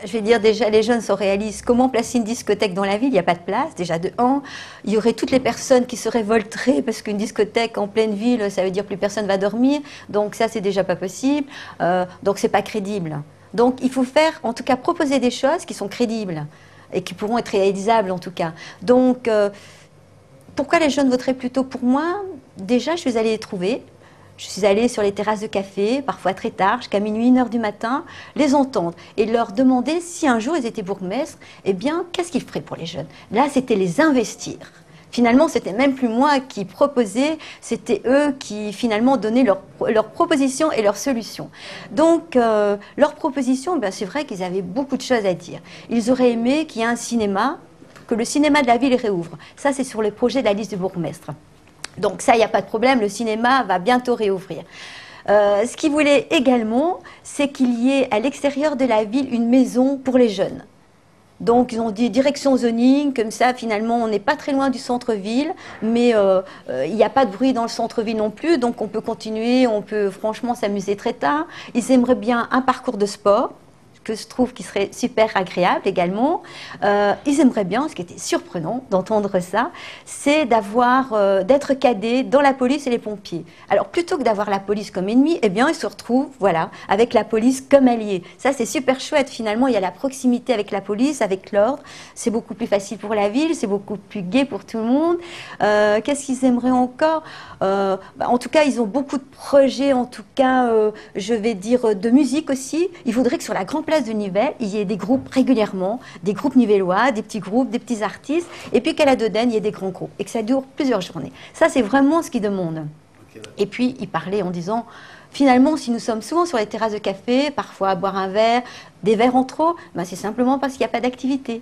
Je vais dire déjà, les jeunes se réalisent comment placer une discothèque dans la ville, il n'y a pas de place, déjà de 1. Il y aurait toutes les personnes qui se révolteraient parce qu'une discothèque en pleine ville, ça veut dire plus personne va dormir. Donc ça, c'est déjà pas possible. Donc c'est pas crédible. Donc il faut faire, en tout cas, proposer des choses qui sont crédibles et qui pourront être réalisables en tout cas. Donc pourquoi les jeunes voteraient plutôt pour moi? Déjà, je suis allée les trouver. Je suis allée sur les terrasses de café, parfois très tard, jusqu'à minuit, 1 heure du matin, les entendre et leur demander si un jour ils étaient bourgmestres, eh bien, qu'est-ce qu'ils feraient pour les jeunes? Là, c'était les investir. Finalement, c'était même plus moi qui proposais, c'était eux qui finalement donnaient leurs propositions et leurs solutions. Donc, leurs propositions, ben, c'est vrai qu'ils avaient beaucoup de choses à dire. Ils auraient aimé qu'il y ait un cinéma, que le cinéma de la ville réouvre. Ça, c'est sur le projet de la liste du bourgmestre. Donc ça, il n'y a pas de problème, le cinéma va bientôt réouvrir. Ce qu'ils voulaient également, c'est qu'il y ait à l'extérieur de la ville une maison pour les jeunes. Donc ils ont dit direction zoning, comme ça finalement on n'est pas très loin du centre-ville, mais il n'y a pas de bruit dans le centre-ville non plus, donc on peut continuer, on peut franchement s'amuser très tard. Ils aimeraient bien un parcours de sport, que je trouve qui serait super agréable également. Ils aimeraient bien, ce qui était surprenant d'entendre ça, c'est d'être cadés dans la police et les pompiers. Alors plutôt que d'avoir la police comme ennemi, eh bien ils se retrouvent, voilà, avec la police comme alliés. Ça c'est super chouette. Finalement, il y a la proximité avec la police, avec l'ordre. C'est beaucoup plus facile pour la ville, c'est beaucoup plus gai pour tout le monde. Qu'est-ce qu'ils aimeraient encore? En tout cas, ils ont beaucoup de projets, en tout cas, je vais dire, de musique aussi. Ils voudraient que sur la grande place de Nivelles, il y ait des groupes régulièrement, des groupes nivellois, des petits groupes, des petits artistes, et puis qu'à la Dodène, il y ait des grands groupes, et que ça dure plusieurs journées. Ça, c'est vraiment ce qu'ils demandent. Et puis, ils parlaient en disant, finalement, si nous sommes souvent sur les terrasses de café, parfois à boire un verre, des verres en trop, ben c'est simplement parce qu'il n'y a pas d'activité.